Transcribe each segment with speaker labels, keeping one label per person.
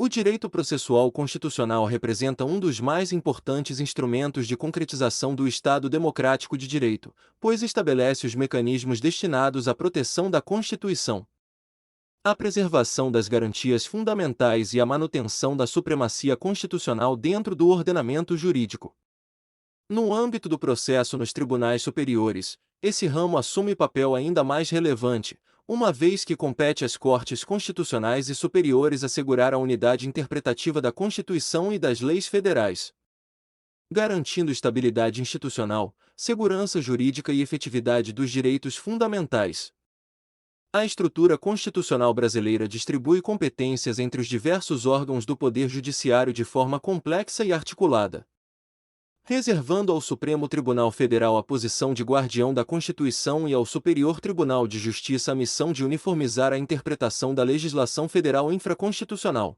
Speaker 1: O direito processual constitucional representa um dos mais importantes instrumentos de concretização do Estado democrático de direito, pois estabelece os mecanismos destinados à proteção da Constituição, à preservação das garantias fundamentais e à manutenção da supremacia constitucional dentro do ordenamento jurídico. No âmbito do processo nos tribunais superiores, esse ramo assume papel ainda mais relevante, uma vez que compete às Cortes Constitucionais e Superiores assegurar a unidade interpretativa da Constituição e das leis federais, garantindo estabilidade institucional, segurança jurídica e efetividade dos direitos fundamentais. A estrutura constitucional brasileira distribui competências entre os diversos órgãos do Poder Judiciário de forma complexa e articulada, reservando ao Supremo Tribunal Federal a posição de guardião da Constituição e ao Superior Tribunal de Justiça a missão de uniformizar a interpretação da legislação federal infraconstitucional.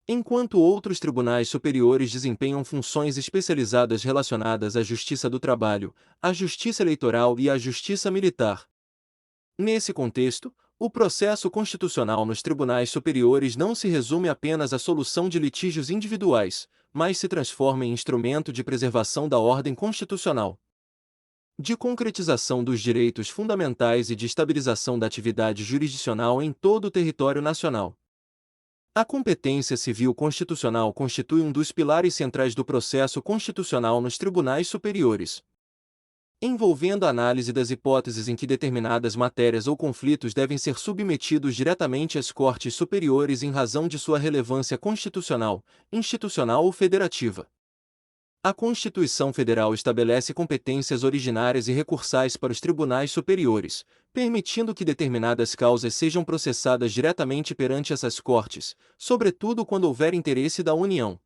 Speaker 1: Enquanto outros tribunais superiores desempenham funções especializadas relacionadas à Justiça do Trabalho, à Justiça Eleitoral e à Justiça Militar. Nesse contexto, o processo constitucional nos tribunais superiores não se resume apenas à solução de litígios individuais, mas se transforma em instrumento de preservação da ordem constitucional, de concretização dos direitos fundamentais e de estabilização da atividade jurisdicional em todo o território nacional. A competência civil constitucional constitui um dos pilares centrais do processo constitucional nos tribunais superiores, envolvendo a análise das hipóteses em que determinadas matérias ou conflitos devem ser submetidos diretamente às Cortes Superiores em razão de sua relevância constitucional, institucional ou federativa. A Constituição Federal estabelece competências originárias e recursais para os tribunais superiores, permitindo que determinadas causas sejam processadas diretamente perante essas cortes, sobretudo quando houver interesse da União.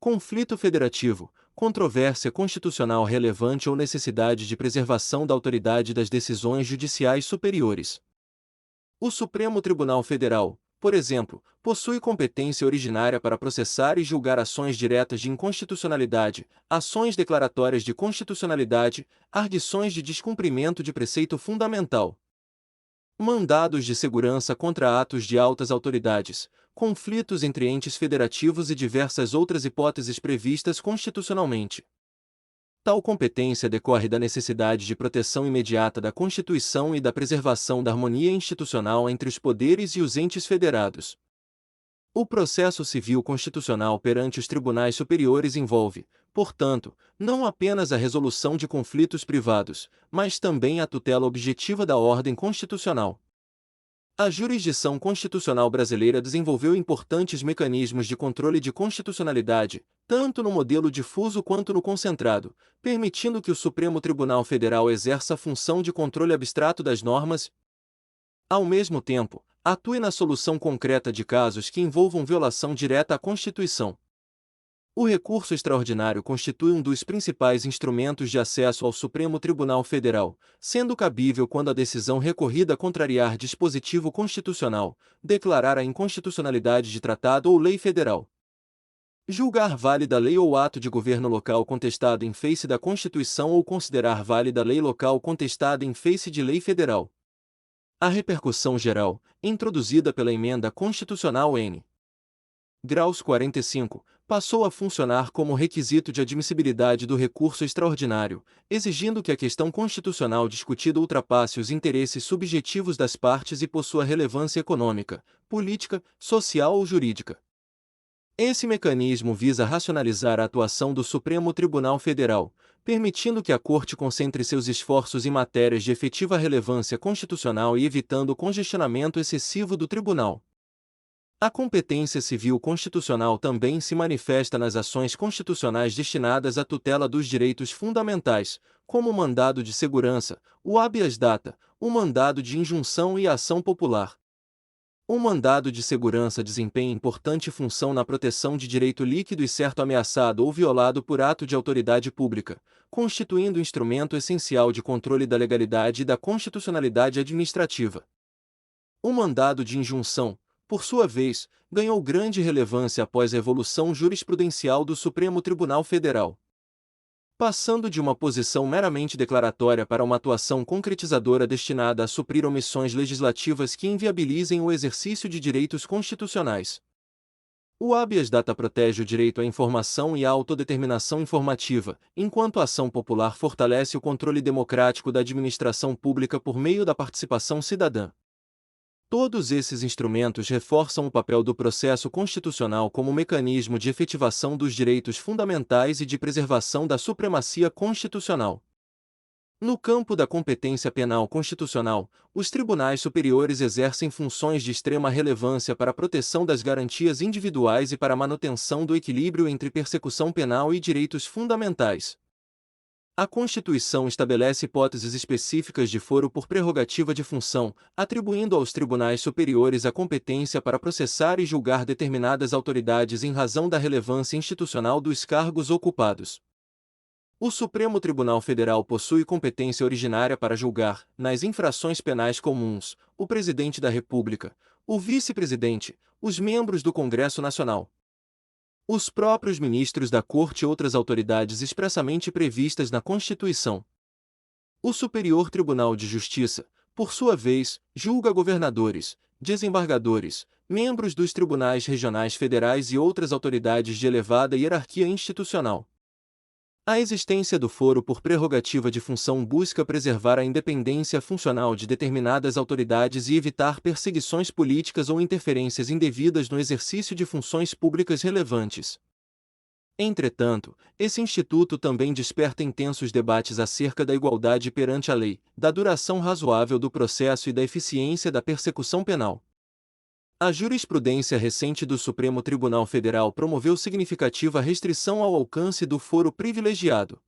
Speaker 1: Conflito federativo, controvérsia constitucional relevante ou necessidade de preservação da autoridade das decisões judiciais superiores. O Supremo Tribunal Federal, por exemplo, possui competência originária para processar e julgar ações diretas de inconstitucionalidade, ações declaratórias de constitucionalidade, arguições de descumprimento de preceito fundamental, mandados de segurança contra atos de altas autoridades, conflitos entre entes federativos e diversas outras hipóteses previstas constitucionalmente. Tal competência decorre da necessidade de proteção imediata da Constituição e da preservação da harmonia institucional entre os poderes e os entes federados. O processo civil constitucional perante os tribunais superiores envolve, portanto, não apenas a resolução de conflitos privados, mas também a tutela objetiva da ordem constitucional. A jurisdição constitucional brasileira desenvolveu importantes mecanismos de controle de constitucionalidade, tanto no modelo difuso quanto no concentrado, permitindo que o Supremo Tribunal Federal exerça a função de controle abstrato das normas. Ao mesmo tempo, atue na solução concreta de casos que envolvam violação direta à Constituição. O recurso extraordinário constitui um dos principais instrumentos de acesso ao Supremo Tribunal Federal, sendo cabível quando a decisão recorrida contrariar dispositivo constitucional, declarar a inconstitucionalidade de tratado ou lei federal, julgar válida lei ou ato de governo local contestado em face da Constituição ou considerar válida lei local contestada em face de lei federal. A repercussão geral, introduzida pela Emenda Constitucional N. Graus 45, passou a funcionar como requisito de admissibilidade do recurso extraordinário, exigindo que a questão constitucional discutida ultrapasse os interesses subjetivos das partes e possua relevância econômica, política, social ou jurídica. Esse mecanismo visa racionalizar a atuação do Supremo Tribunal Federal, permitindo que a Corte concentre seus esforços em matérias de efetiva relevância constitucional e evitando o congestionamento excessivo do tribunal. A competência civil constitucional também se manifesta nas ações constitucionais destinadas à tutela dos direitos fundamentais, como o mandado de segurança, o habeas data, o mandado de injunção e a ação popular. O mandado de segurança desempenha importante função na proteção de direito líquido e certo ameaçado ou violado por ato de autoridade pública, constituindo instrumento essencial de controle da legalidade e da constitucionalidade administrativa. O mandado de injunção, por sua vez, ganhou grande relevância após a evolução jurisprudencial do Supremo Tribunal Federal, passando de uma posição meramente declaratória para uma atuação concretizadora destinada a suprir omissões legislativas que inviabilizem o exercício de direitos constitucionais. O habeas data protege o direito à informação e à autodeterminação informativa, enquanto a ação popular fortalece o controle democrático da administração pública por meio da participação cidadã. Todos esses instrumentos reforçam o papel do processo constitucional como mecanismo de efetivação dos direitos fundamentais e de preservação da supremacia constitucional. No campo da competência penal constitucional, os tribunais superiores exercem funções de extrema relevância para a proteção das garantias individuais e para a manutenção do equilíbrio entre persecução penal e direitos fundamentais. A Constituição estabelece hipóteses específicas de foro por prerrogativa de função, atribuindo aos tribunais superiores a competência para processar e julgar determinadas autoridades em razão da relevância institucional dos cargos ocupados. O Supremo Tribunal Federal possui competência originária para julgar, nas infrações penais comuns, o Presidente da República, o Vice-Presidente, os membros do Congresso Nacional, os próprios ministros da Corte e outras autoridades expressamente previstas na Constituição. O Superior Tribunal de Justiça, por sua vez, julga governadores, desembargadores, membros dos tribunais regionais federais e outras autoridades de elevada hierarquia institucional. A existência do foro por prerrogativa de função busca preservar a independência funcional de determinadas autoridades e evitar perseguições políticas ou interferências indevidas no exercício de funções públicas relevantes. Entretanto, esse instituto também desperta intensos debates acerca da igualdade perante a lei, da duração razoável do processo e da eficiência da persecução penal. A jurisprudência recente do Supremo Tribunal Federal promoveu significativa restrição ao alcance do foro privilegiado,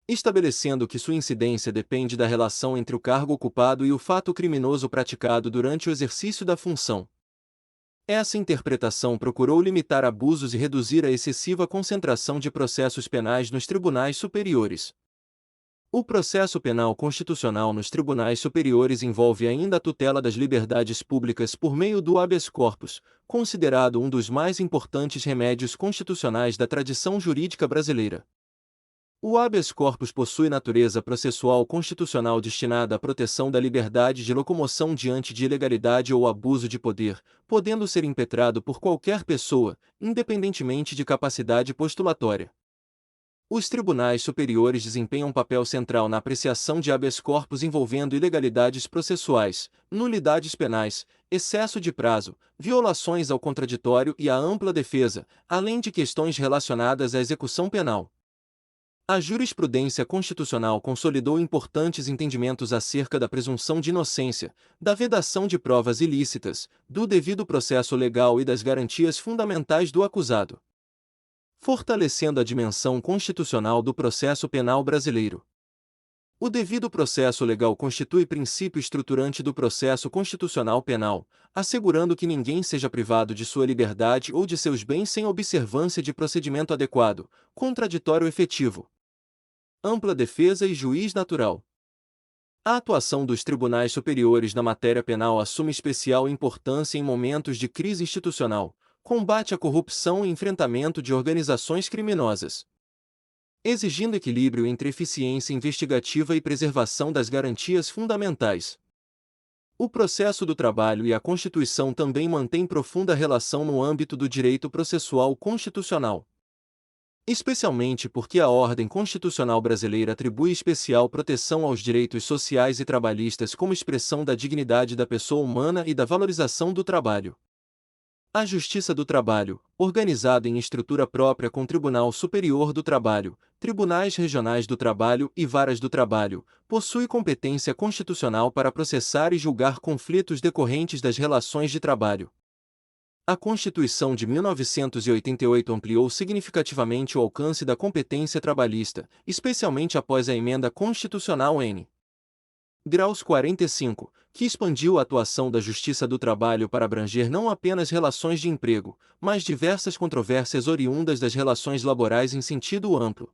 Speaker 1: estabelecendo que sua incidência depende da relação entre o cargo ocupado e o fato criminoso praticado durante o exercício da função. Essa interpretação procurou limitar abusos e reduzir a excessiva concentração de processos penais nos tribunais superiores. O processo penal constitucional nos tribunais superiores envolve ainda a tutela das liberdades públicas por meio do habeas corpus, considerado um dos mais importantes remédios constitucionais da tradição jurídica brasileira. O habeas corpus possui natureza processual constitucional destinada à proteção da liberdade de locomoção diante de ilegalidade ou abuso de poder, podendo ser impetrado por qualquer pessoa, independentemente de capacidade postulatória. Os tribunais superiores desempenham um papel central na apreciação de habeas corpus envolvendo ilegalidades processuais, nulidades penais, excesso de prazo, violações ao contraditório e à ampla defesa, além de questões relacionadas à execução penal. A jurisprudência constitucional consolidou importantes entendimentos acerca da presunção de inocência, da vedação de provas ilícitas, do devido processo legal e das garantias fundamentais do acusado, fortalecendo a dimensão constitucional do processo penal brasileiro. O devido processo legal constitui princípio estruturante do processo constitucional penal, assegurando que ninguém seja privado de sua liberdade ou de seus bens sem observância de procedimento adequado, contraditório efetivo, ampla defesa e juiz natural. A atuação dos tribunais superiores na matéria penal assume especial importância em momentos de crise institucional, combate à corrupção e enfrentamento de organizações criminosas, exigindo equilíbrio entre eficiência investigativa e preservação das garantias fundamentais. O processo do trabalho e a Constituição também mantêm profunda relação no âmbito do direito processual constitucional, especialmente porque a ordem constitucional brasileira atribui especial proteção aos direitos sociais e trabalhistas como expressão da dignidade da pessoa humana e da valorização do trabalho. A Justiça do Trabalho, organizada em estrutura própria com Tribunal Superior do Trabalho, Tribunais Regionais do Trabalho e Varas do Trabalho, possui competência constitucional para processar e julgar conflitos decorrentes das relações de trabalho. A Constituição de 1988 ampliou significativamente o alcance da competência trabalhista, especialmente após a Emenda Constitucional N. Graus 45, que expandiu a atuação da Justiça do Trabalho para abranger não apenas relações de emprego, mas diversas controvérsias oriundas das relações laborais em sentido amplo.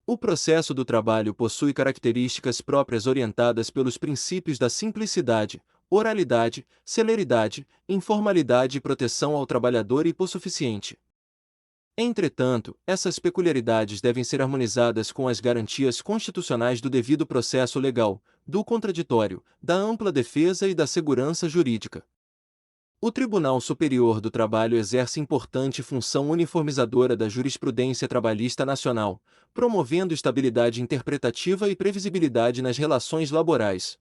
Speaker 1: O processo do trabalho possui características próprias orientadas pelos princípios da simplicidade, oralidade, celeridade, informalidade e proteção ao trabalhador hipossuficiente. Entretanto, essas peculiaridades devem ser harmonizadas com as garantias constitucionais do devido processo legal, do contraditório, da ampla defesa e da segurança jurídica. O Tribunal Superior do Trabalho exerce importante função uniformizadora da jurisprudência trabalhista nacional, promovendo estabilidade interpretativa e previsibilidade nas relações laborais.